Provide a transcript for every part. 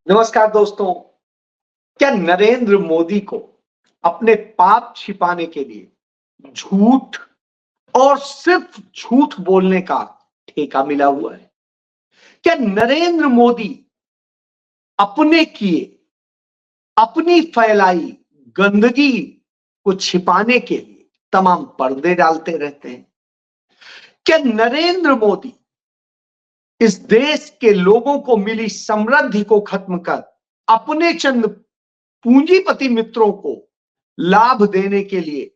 नमस्कार दोस्तों। क्या नरेंद्र मोदी को अपने पाप छिपाने के लिए झूठ और सिर्फ झूठ बोलने का ठेका मिला हुआ है? क्या नरेंद्र मोदी अपने किए, अपनी फैलाई गंदगी को छिपाने के लिए तमाम पर्दे डालते रहते हैं? क्या नरेंद्र मोदी इस देश के लोगों को मिली समृद्धि को खत्म कर अपने चंद पूंजीपति मित्रों को लाभ देने के लिए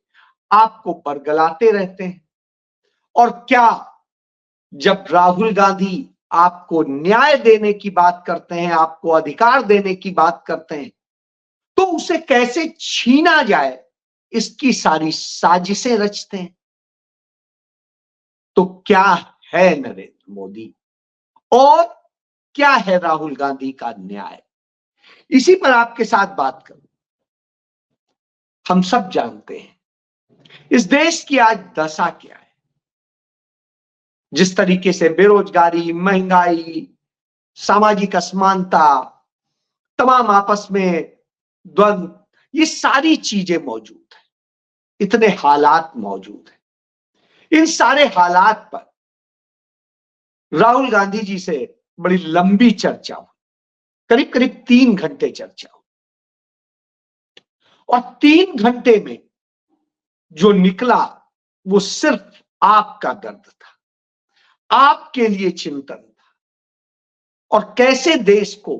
आपको बरगलाते रहते हैं? और क्या जब राहुल गांधी आपको न्याय देने की बात करते हैं, आपको अधिकार देने की बात करते हैं, तो उसे कैसे छीना जाए इसकी सारी साजिशें रचते हैं? तो क्या है नरेंद्र मोदी और क्या है राहुल गांधी का न्याय? इसी पर आपके साथ बात करूं। हम सब जानते हैं इस देश की आज दशा क्या है। जिस तरीके से बेरोजगारी, महंगाई, सामाजिक असमानता, तमाम आपस में द्वंद्व, ये सारी चीजें मौजूद है, इतने हालात मौजूद है। इन सारे हालात पर राहुल गांधी जी से बड़ी लंबी चर्चा हुई, करीब करीब 3 घंटे चर्चा हुई। और 3 घंटे में जो निकला वो सिर्फ आपका दर्द था, आपके लिए चिंतन था, और कैसे देश को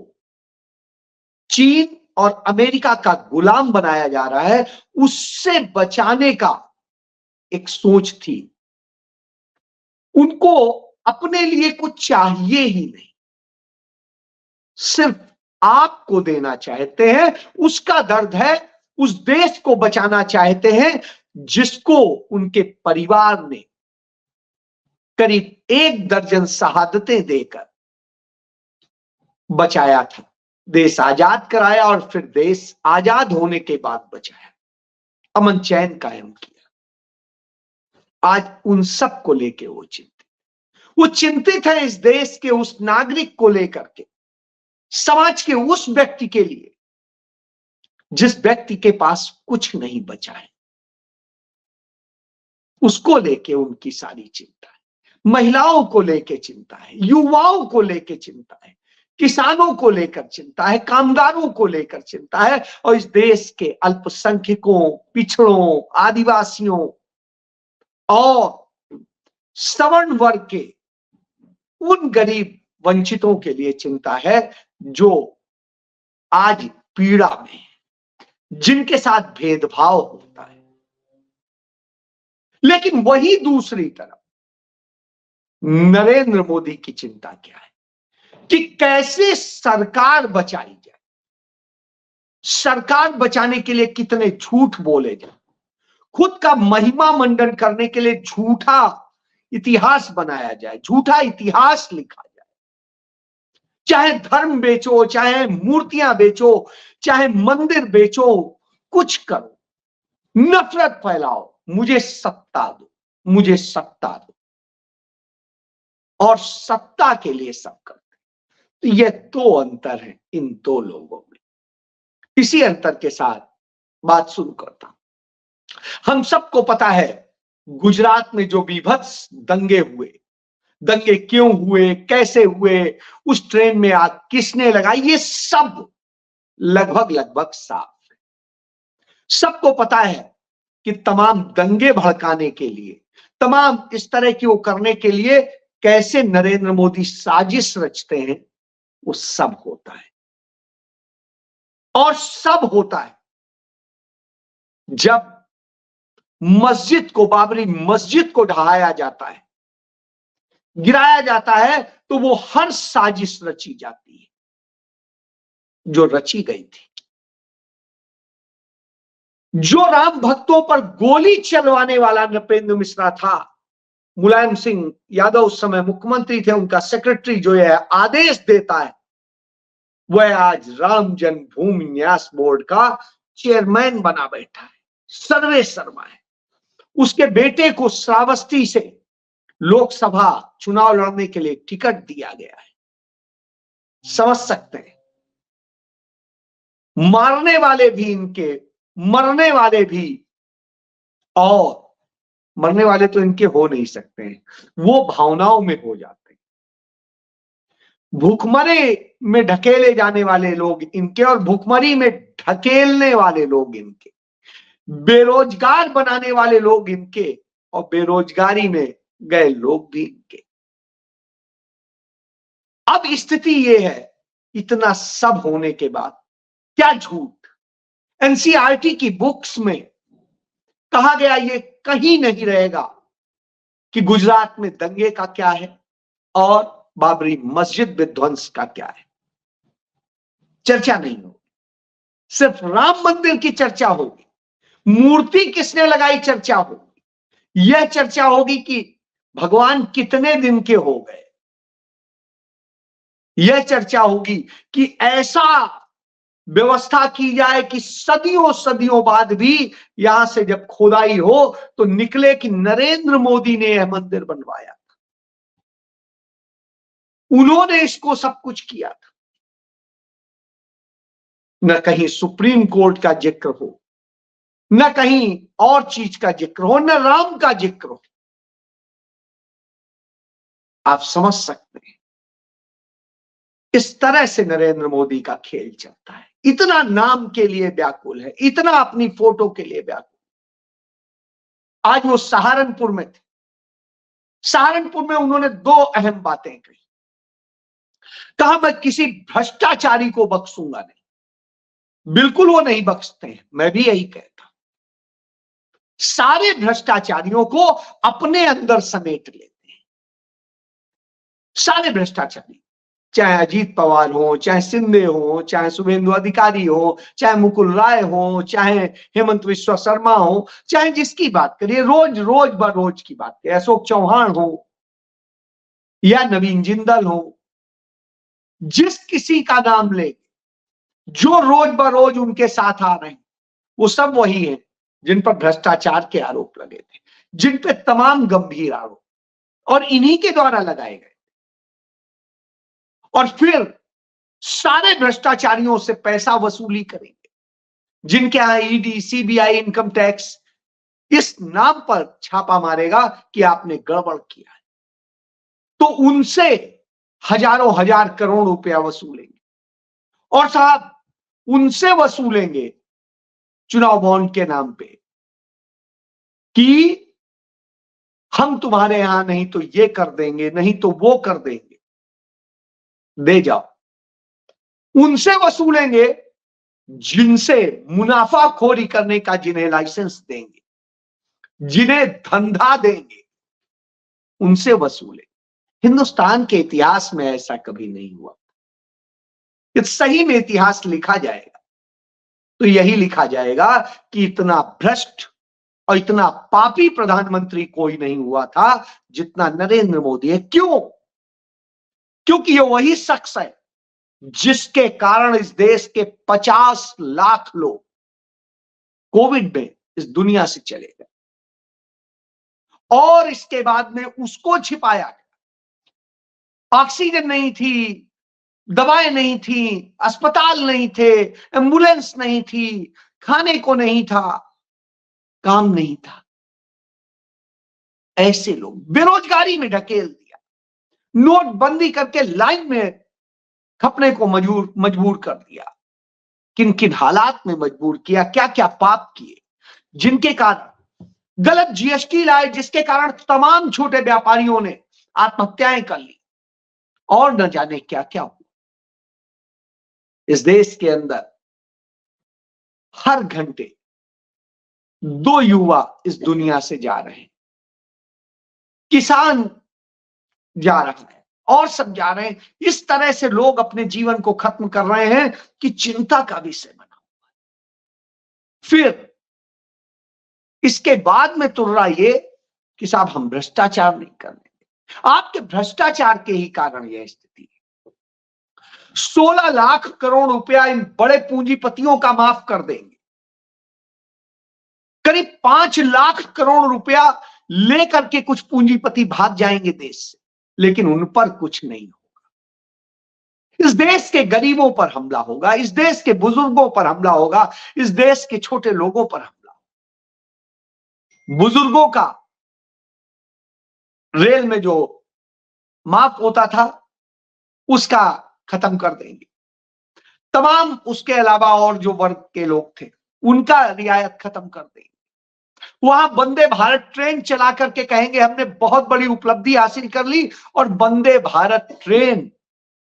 चीन और अमेरिका का गुलाम बनाया जा रहा है उससे बचाने का एक सोच थी। उनको अपने लिए कुछ चाहिए ही नहीं, सिर्फ आपको देना चाहते हैं। उसका दर्द है, उस देश को बचाना चाहते हैं जिसको उनके परिवार ने करीब 1 दर्जन शहादतें देकर बचाया था, देश आजाद कराया और फिर देश आजाद होने के बाद बचाया, अमन चैन कायम किया। आज उन सब को लेके वो चिंतित है इस देश के उस नागरिक को लेकर के, समाज के उस व्यक्ति के लिए जिस व्यक्ति के पास कुछ नहीं बचा है, उसको लेके उनकी सारी चिंता है। महिलाओं को लेके चिंता है, युवाओं को लेके चिंता है, किसानों को लेकर चिंता है, कामगारों को लेकर चिंता है, और इस देश के अल्पसंख्यकों, पिछड़ों, आदिवासियों और सवर्ण वर्ग के उन गरीब वंचितों के लिए चिंता है जो आज पीड़ा में है, जिनके साथ भेदभाव होता है। लेकिन वही दूसरी तरफ नरेंद्र मोदी की चिंता क्या है कि कैसे सरकार बचाई जाए, सरकार बचाने के लिए कितने झूठ बोले जाए, खुद का महिमा मंडन करने के लिए झूठा इतिहास बनाया जाए, झूठा इतिहास लिखा जाए। चाहे धर्म बेचो, चाहे मूर्तियां बेचो, चाहे मंदिर बेचो, कुछ करो, नफरत फैलाओ, मुझे सत्ता दो, मुझे सत्ता दो, और सत्ता के लिए सब करते। तो यह दो अंतर है इन दो लोगों में। इसी अंतर के साथ बात शुरू करता हूं। हम सबको पता है गुजरात में जो बीभत्स दंगे हुए, दंगे क्यों हुए, कैसे हुए, उस ट्रेन में आग किसने लगाई, ये सब लगभग साफ है। सबको पता है कि तमाम दंगे भड़काने के लिए, तमाम इस तरह की वो करने के लिए कैसे नरेंद्र मोदी साजिश रचते हैं, वो सब होता है। और सब होता है जब मस्जिद को, बाबरी मस्जिद को ढहाया जाता है, गिराया जाता है, तो वो हर साजिश रची जाती है जो रची गई थी। जो राम भक्तों पर गोली चलवाने वाला नृपेंद्र मिश्रा था, मुलायम सिंह यादव उस समय मुख्यमंत्री थे, उनका सेक्रेटरी जो है आदेश देता है, वह आज राम जन्मभूमि न्यास बोर्ड का चेयरमैन बना बैठा है, सर्वे शर्मा है। उसके बेटे को श्रावस्ती से लोकसभा चुनाव लड़ने के लिए टिकट दिया गया है। समझ सकते हैं मारने वाले भी इनके, मरने वाले भी, और मरने वाले तो इनके हो नहीं सकते हैं, वो भावनाओं में हो जाते हैं। भूखमरी में ढकेले जाने वाले लोग इनके, और भूखमरी में ढकेलने वाले लोग इनके, बेरोजगार बनाने वाले लोग इनके, और बेरोजगारी में गए लोग भी इनके। अब स्थिति ये है, इतना सब होने के बाद क्या झूठ। एनसीईआरटी की बुक्स में कहा गया, ये कहीं नहीं रहेगा कि गुजरात में दंगे का क्या है और बाबरी मस्जिद विध्वंस का क्या है। चर्चा नहीं होगी, सिर्फ राम मंदिर की चर्चा होगी, मूर्ति किसने लगाई चर्चा होगी, यह चर्चा होगी कि भगवान कितने दिन के हो गए, यह चर्चा होगी कि ऐसा व्यवस्था की जाए कि सदियों सदियों बाद भी यहां से जब खुदाई हो तो निकले कि नरेंद्र मोदी ने यह मंदिर बनवाया था, उन्होंने इसको सब कुछ किया था। न कहीं सुप्रीम कोर्ट का जिक्र हो, न कहीं और चीज का जिक्र हो, न राम का जिक्र हो। आप समझ सकते हैं इस तरह से नरेंद्र मोदी का खेल चलता है। इतना नाम के लिए व्याकुल है, इतना अपनी फोटो के लिए व्याकुल। आज वो सहारनपुर में थे, सहारनपुर में उन्होंने दो अहम बातें कही। कहा, मैं किसी भ्रष्टाचारी को बख्शूंगा नहीं। बिल्कुल वो नहीं बख्शते हैं, मैं भी यही कहता हूं। सारे भ्रष्टाचारियों को अपने अंदर समेट लेते हैं, सारे भ्रष्टाचारी, चाहे अजीत पवार हो, चाहे शिंदे हो, चाहे शुभेंदु अधिकारी हो, चाहे मुकुल राय हो, चाहे हेमंत विश्व शर्मा हो, चाहे जिसकी बात करिए, रोज रोज बरोज की बात करिए, अशोक चौहान हो या नवीन जिंदल हो, जिस किसी का नाम ले, जो रोज बरोज उनके साथ आ रहे हैं, वो सब वही है जिन पर भ्रष्टाचार के आरोप लगे थे, जिन पे तमाम गंभीर आरोप और इन्हीं के द्वारा लगाए गए। और फिर सारे भ्रष्टाचारियों से पैसा वसूली करेंगे, जिनके यहां ईडी, सीबीआई, इनकम टैक्स इस नाम पर छापा मारेगा कि आपने गड़बड़ किया है, तो उनसे हजारों हजार करोड़ रुपया वसूलेंगे। और साहब उनसे वसूलेंगे चुनाव बॉन्ड के नाम पे कि हम तुम्हारे यहां नहीं तो ये कर देंगे, नहीं तो वो कर देंगे, दे जाओ। उनसे वसूलेंगे जिनसे मुनाफाखोरी करने का जिन्हें लाइसेंस देंगे, जिन्हें धंधा देंगे, उनसे वसूलेंगे। हिंदुस्तान के इतिहास में ऐसा कभी नहीं हुआ। यदि सही में इतिहास लिखा जाएगा तो यही लिखा जाएगा कि इतना भ्रष्ट और इतना पापी प्रधानमंत्री कोई नहीं हुआ था जितना नरेंद्र मोदी है। क्यों? क्योंकि ये वही शख्स है जिसके कारण इस देश के 50 लाख लोग कोविड में इस दुनिया से चले गए, और इसके बाद में उसको छिपाया गया। ऑक्सीजन नहीं थी, दवाएं नहीं थी, अस्पताल नहीं थे, एम्बुलेंस नहीं थी, खाने को नहीं था, काम नहीं था। ऐसे लोग बेरोजगारी में ढकेल दिया, नोटबंदी करके लाइन में खपने को मजबूर कर दिया। किन किन हालात में मजबूर किया, क्या क्या पाप किए, जिनके कारण गलत जीएसटी लाए, जिसके कारण तमाम छोटे व्यापारियों ने आत्महत्याएं कर ली, और न जाने क्या क्या हुआ। इस देश के अंदर हर घंटे 2 युवा इस दुनिया से जा रहे हैं, किसान जा रहा है और सब जा रहे हैं। इस तरह से लोग अपने जीवन को खत्म कर रहे हैं कि चिंता का विषय बना हुआ है। फिर इसके बाद में तुर्रा ये कि साहब हम भ्रष्टाचार नहीं करने, आपके भ्रष्टाचार के ही कारण यह स्थिति है। 16 लाख करोड़ रुपया इन बड़े पूंजीपतियों का माफ कर देंगे, करीब 5 लाख करोड़ रुपया लेकर के कुछ पूंजीपति भाग जाएंगे देश से, लेकिन उन पर कुछ नहीं होगा। इस देश के गरीबों पर हमला होगा, इस देश के बुजुर्गों पर हमला होगा, इस देश के छोटे लोगों पर हमला होगा। बुजुर्गों का रेल में जो माफ होता था उसका खत्म कर देंगे। तमाम उसके अलावा और जो वर्ग के लोग थे उनका रियायत खत्म कर देंगे। वहां वंदे भारत ट्रेन चला करके कहेंगे हमने बहुत बड़ी उपलब्धि हासिल कर ली, और वंदे भारत ट्रेन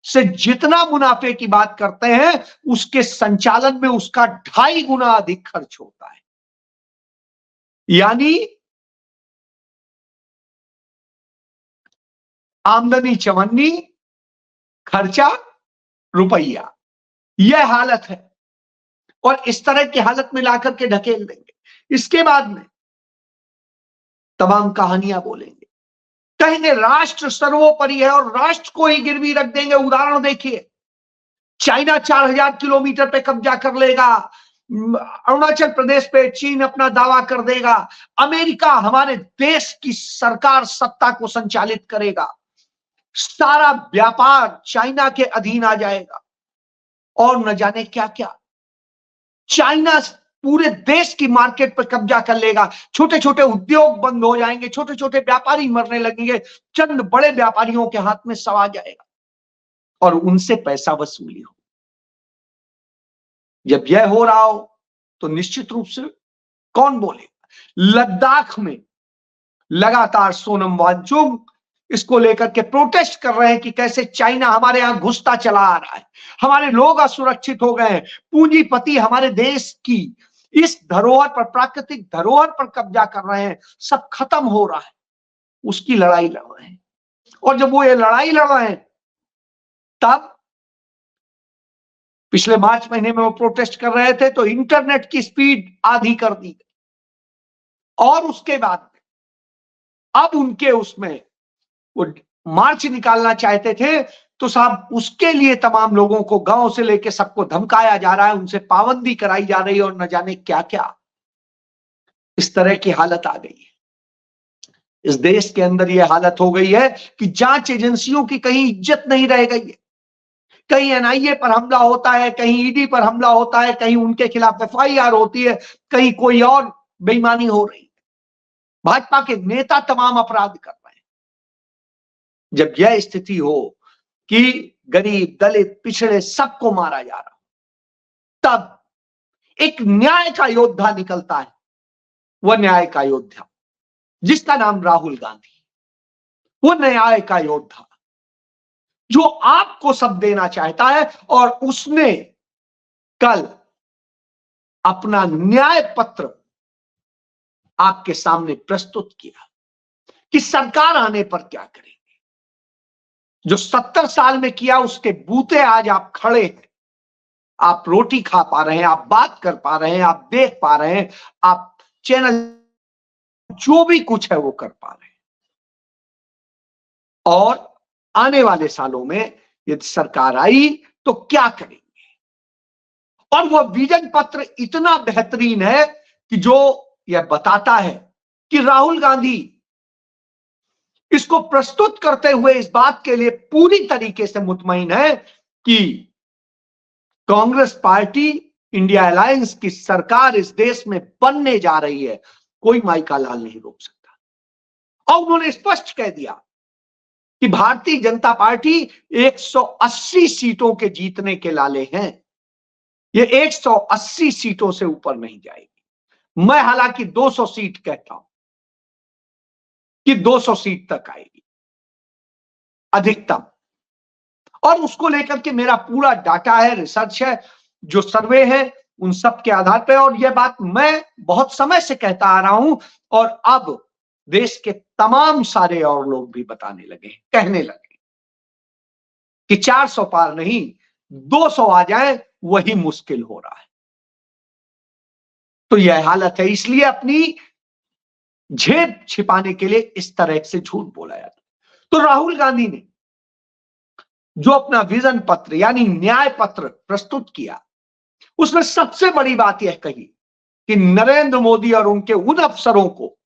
से जितना मुनाफे की बात करते हैं उसके संचालन में उसका 2.5 गुना अधिक खर्च होता है। यानी आमदनी चवन्नी, खर्चा रुपया, यह हालत है। और इस तरह की हालत में लाकर के ढकेल देंगे। इसके बाद में तमाम कहानियां बोलेंगे, कहेंगे राष्ट्र सर्वोपरि है और राष्ट्र को ही गिरवी रख देंगे। उदाहरण देखिए, चाइना 4000 किलोमीटर पे कब्जा कर लेगा, अरुणाचल प्रदेश पे चीन अपना दावा कर देगा, अमेरिका हमारे देश की सरकार सत्ता को संचालित करेगा, सारा व्यापार चाइना के अधीन आ जाएगा, और न जाने क्या क्या। चाइना पूरे देश की मार्केट पर कब्जा कर लेगा, छोटे छोटे उद्योग बंद हो जाएंगे, छोटे छोटे व्यापारी मरने लगेंगे, चंद बड़े व्यापारियों के हाथ में सब आ जाएगा और उनसे पैसा वसूली हो। जब यह हो रहा हो तो निश्चित रूप से कौन बोलेगा? लद्दाख में लगातार सोनम वांगचुक इसको लेकर के प्रोटेस्ट कर रहे हैं कि कैसे चाइना हमारे यहां घुसता चला आ रहा है, हमारे लोग असुरक्षित हो गए हैं, पूंजीपति हमारे देश की इस धरोहर पर, प्राकृतिक धरोहर पर कब्जा कर रहे हैं, सब खत्म हो रहा है। उसकी लड़ाई लड़ रहे हैं। और जब वो ये लड़ाई लड़ रहे हैं तब पिछले मार्च महीने में वो प्रोटेस्ट कर रहे थे तो इंटरनेट की स्पीड आधी कर दी गई, और उसके बाद अब उनके उसमें वो मार्च निकालना चाहते थे तो साहब उसके लिए तमाम लोगों को गांव से लेके सबको धमकाया जा रहा है, उनसे पाबंदी कराई जा रही है और न जाने क्या क्या। इस तरह की हालत आ गई है। इस देश के अंदर यह हालत हो गई है कि जांच एजेंसियों की कहीं इज्जत नहीं रह गई है। कहीं एनआईए पर हमला होता है, कहीं ईडी पर हमला होता है, कहीं उनके खिलाफ एफआईआर होती है, कहीं कोई और बेईमानी हो रही है। भाजपा के नेता तमाम अपराध कर रहे हैं। जब यह स्थिति हो कि गरीब, दलित, पिछड़े सबको मारा जा रहा, तब एक न्याय का योद्धा निकलता है। वह न्याय का योद्धा जिसका नाम राहुल गांधी, वो न्याय का योद्धा जो आपको सब देना चाहता है, और उसने कल अपना न्याय पत्र आपके सामने प्रस्तुत किया कि सरकार आने पर क्या करेंगे। जो 70 साल में किया उसके बूते आज आप खड़े हैं, आप रोटी खा पा रहे हैं, आप बात कर पा रहे हैं, आप देख पा रहे हैं, आप चैनल जो भी कुछ है वो कर पा रहे हैं। और आने वाले सालों में यदि सरकार आई तो क्या करेंगे। और वह विजन पत्र इतना बेहतरीन है कि जो यह बताता है कि राहुल गांधी इसको प्रस्तुत करते हुए इस बात के लिए पूरी तरीके से मुतमईन है कि कांग्रेस पार्टी, इंडिया अलायंस की सरकार इस देश में बनने जा रही है, कोई माइका लाल नहीं रोक सकता। और उन्होंने स्पष्ट कह दिया कि भारतीय जनता पार्टी 180 सीटों के जीतने के लाले हैं। ये 180 सीटों से ऊपर नहीं जाएगी। मैं हालांकि 200 सीट कहता हूं कि 200 सीट तक आएगी अधिकतम, और उसको लेकर के मेरा पूरा डाटा है, रिसर्च है, जो सर्वे है उन सब के आधार पर। और यह बात मैं बहुत समय से कहता आ रहा हूं, और अब देश के तमाम सारे और लोग भी बताने लगे, कहने लगे कि 400 पार नहीं 200 आ जाए वही मुश्किल हो रहा है। तो यह हालत है, इसलिए अपनी झेप छिपाने के लिए इस तरह से झूठ बोला जाता है। तो राहुल गांधी ने जो अपना विजन पत्र यानी न्याय पत्र प्रस्तुत किया, उसमें सबसे बड़ी बात यह कही कि नरेंद्र मोदी और उनके उन अफसरों को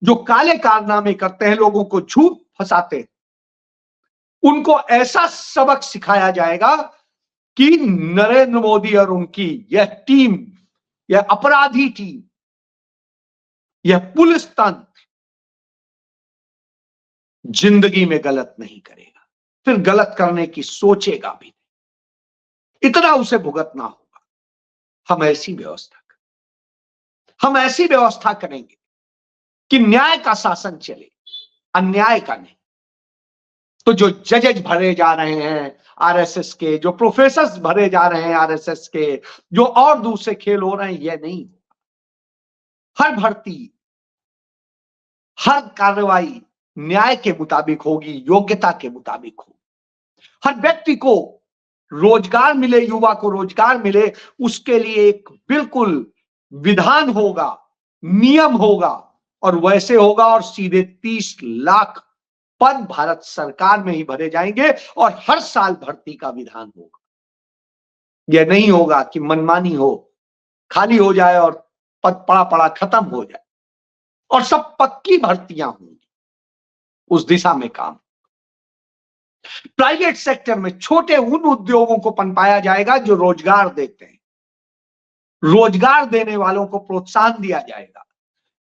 जो काले कारनामे करते हैं, लोगों को झूठ फंसाते हैं, उनको ऐसा सबक सिखाया जाएगा कि नरेंद्र मोदी और उनकी यह टीम, यह अपराधी टीम, यह पुलिस तंत्र जिंदगी में गलत नहीं करेगा, फिर गलत करने की सोचेगा भी नहीं। इतना उसे भुगतना होगा। हम ऐसी व्यवस्था करेंगे कि न्याय का शासन चले, अन्याय का नहीं। तो जो जजेज भरे जा रहे हैं आरएसएस के, जो प्रोफेसर्स भरे जा रहे हैं आरएसएस के, जो और दूसरे खेल हो रहे हैं, यह नहीं। हर भर्ती, हर कार्रवाई न्याय के मुताबिक होगी, योग्यता के मुताबिक होगी। हर व्यक्ति को रोजगार मिले, युवा को रोजगार मिले, उसके लिए एक बिल्कुल विधान होगा, नियम होगा, और वैसे होगा। और सीधे 30 लाख पद भारत सरकार में ही भरे जाएंगे और हर साल भर्ती का विधान होगा। यह नहीं होगा कि मनमानी हो, खाली हो जाए और पद पड़ा पड़ा खत्म हो जाए, और सब पक्की भर्तियां होंगी। उस दिशा में काम। प्राइवेट सेक्टर में छोटे उन उद्योगों को पनपाया जाएगा जो रोजगार देते हैं। रोजगार देने वालों को प्रोत्साहन दिया जाएगा।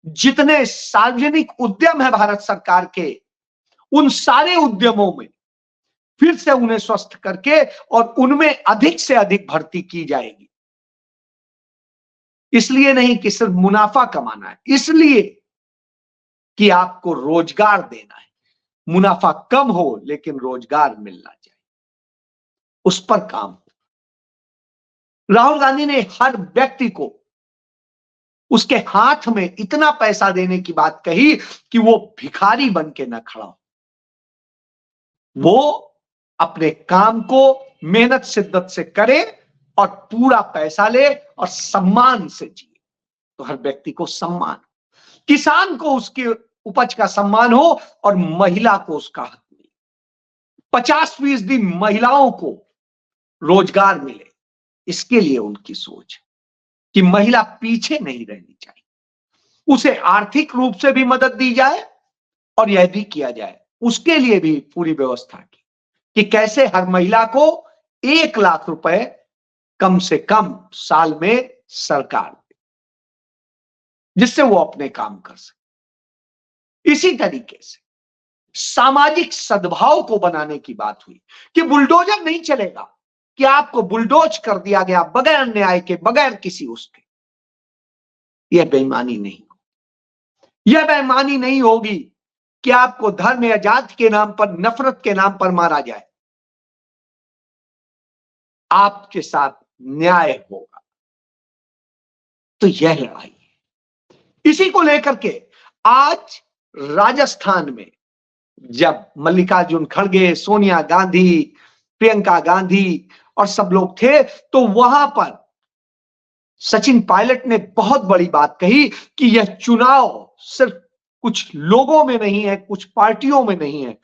जितने सार्वजनिक उद्यम है भारत सरकार के, उन सारे उद्यमों में फिर से उन्हें स्वस्थ करके और उनमें अधिक से अधिक भर्ती की जाएगी। इसलिए नहीं कि सिर्फ मुनाफा कमाना है, इसलिए कि आपको रोजगार देना है। मुनाफा कम हो लेकिन रोजगार मिलना चाहिए, उस पर काम हो। राहुल गांधी ने हर व्यक्ति को उसके हाथ में इतना पैसा देने की बात कही कि वो भिखारी बन के न खड़ा हो। वो अपने काम को मेहनत शिद्दत से करे और पूरा पैसा ले और सम्मान से जिए। तो हर व्यक्ति को सम्मान, किसान को उसके उपज का सम्मान हो और महिला को उसका हक मिले। 50% महिलाओं को रोजगार मिले, इसके लिए उनकी सोच कि महिला पीछे नहीं रहनी चाहिए। उसे आर्थिक रूप से भी मदद दी जाए और यह भी किया जाए, उसके लिए भी पूरी व्यवस्था की कि कैसे हर महिला को 1 लाख रुपए कम से कम साल में सरकार दे, जिससे वो अपने काम कर सके। इसी तरीके से सामाजिक सद्भाव को बनाने की बात हुई कि बुलडोजर नहीं चलेगा, कि आपको बुलडोज कर दिया गया बगैर न्याय के, बगैर किसी उसके। यह बेईमानी नहीं होगी। यह बेईमानी नहीं होगी कि आपको धर्म या जाति के नाम पर, नफरत के नाम पर मारा जाए। आपके साथ न्याय होगा। तो यह लड़ाई है। इसी को लेकर के आज राजस्थान में जब मल्लिकार्जुन खड़गे, सोनिया गांधी, प्रियंका गांधी और सब लोग थे, तो वहां पर सचिन पायलट ने बहुत बड़ी बात कही कि यह चुनाव सिर्फ कुछ लोगों में नहीं है, कुछ पार्टियों में नहीं है,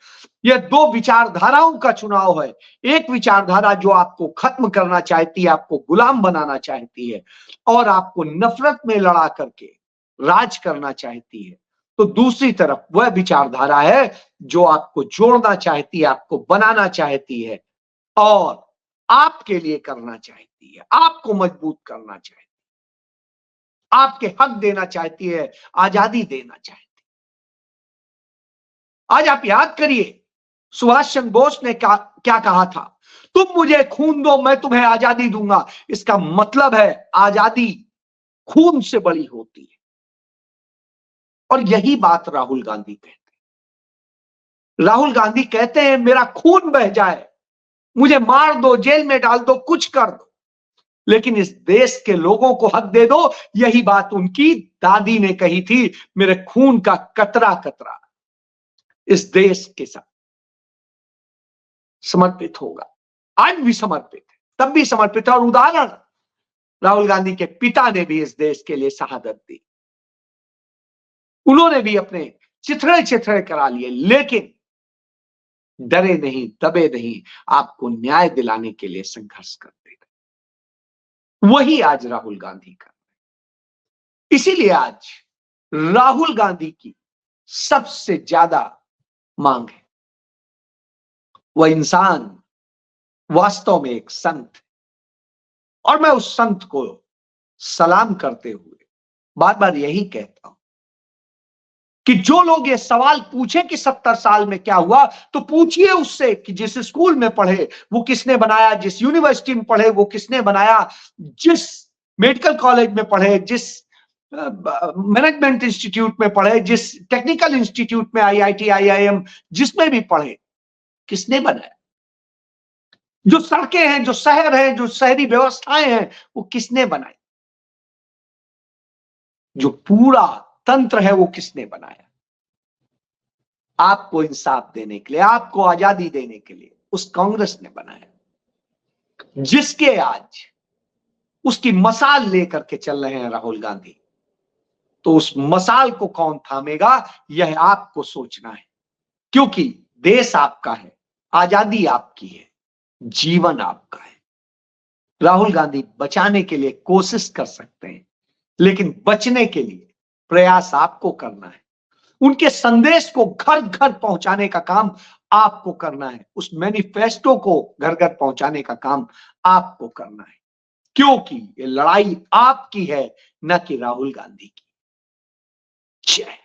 यह 2 विचारधाराओं का चुनाव है। एक विचारधारा जो आपको खत्म करना चाहती है, आपको गुलाम बनाना चाहती है और आपको नफरत में लड़ा करके राज करना चाहती है, तो दूसरी तरफ वह विचारधारा है जो आपको जोड़ना चाहती है, आपको बनाना चाहती है और आपके लिए करना चाहती है, आपको मजबूत करना चाहती है, आपके हक देना चाहती है, आजादी देना चाहती है। आज आप याद करिए सुभाष चंद्र बोस ने क्या कहा था, तुम मुझे खून दो मैं तुम्हें आजादी दूंगा। इसका मतलब है आजादी खून से बड़ी होती है। और यही बात राहुल गांधी कहते हैं। राहुल गांधी कहते हैं मेरा खून बह जाए, मुझे मार दो, जेल में डाल दो, कुछ कर दो, लेकिन इस देश के लोगों को हक दे दो। यही बात उनकी दादी ने कही थी, मेरे खून का कतरा कतरा इस देश के साथ समर्पित होगा। आज भी समर्पित है, तब भी समर्पित है। और उदाहरण राहुल गांधी के पिता ने भी इस देश के लिए शहादत दी। उन्होंने भी अपने चिथड़े करा लिए, लेकिन डरे नहीं, दबे नहीं, आपको न्याय दिलाने के लिए संघर्ष करते रहे। वही आज राहुल गांधी कर रहे। इसीलिए आज राहुल गांधी की सबसे ज्यादा मांग है। वह इंसान वास्तव में एक संत है। और मैं उस संत को सलाम करते हुए बार बार यही कहता हूं कि जो लोग ये सवाल पूछे कि 70 साल में क्या हुआ, तो पूछिए उससे कि जिस स्कूल में पढ़े वो किसने बनाया, जिस यूनिवर्सिटी में पढ़े वो किसने बनाया, जिस मेडिकल कॉलेज में पढ़े, जिस मैनेजमेंट इंस्टीट्यूट में पढ़े, जिस टेक्निकल इंस्टीट्यूट में, आईआईटी, आईआईएम, जिसमें भी पढ़े, किसने बनाया। जो सड़कें हैं, जो शहर हैं, जो शहरी व्यवस्थाएं हैं, वो किसने बनाई। जो पूरा तंत्र है वो किसने बनाया। आपको इंसाफ देने के लिए, आपको आजादी देने के लिए उस कांग्रेस ने बनाया, जिसके आज उसकी मसाल लेकर के चल रहे हैं राहुल गांधी। तो उस मसाल को कौन थामेगा, यह आपको सोचना है, क्योंकि देश आपका है, आजादी आपकी है, जीवन आपका है। राहुल गांधी बचाने के लिए कोशिश कर सकते हैं, लेकिन बचने के लिए प्रयास आपको करना है। उनके संदेश को घर घर पहुंचाने का काम आपको करना है। उस मैनिफेस्टो को घर घर पहुंचाने का काम आपको करना है, क्योंकि ये लड़ाई आपकी है, न कि राहुल गांधी की। जय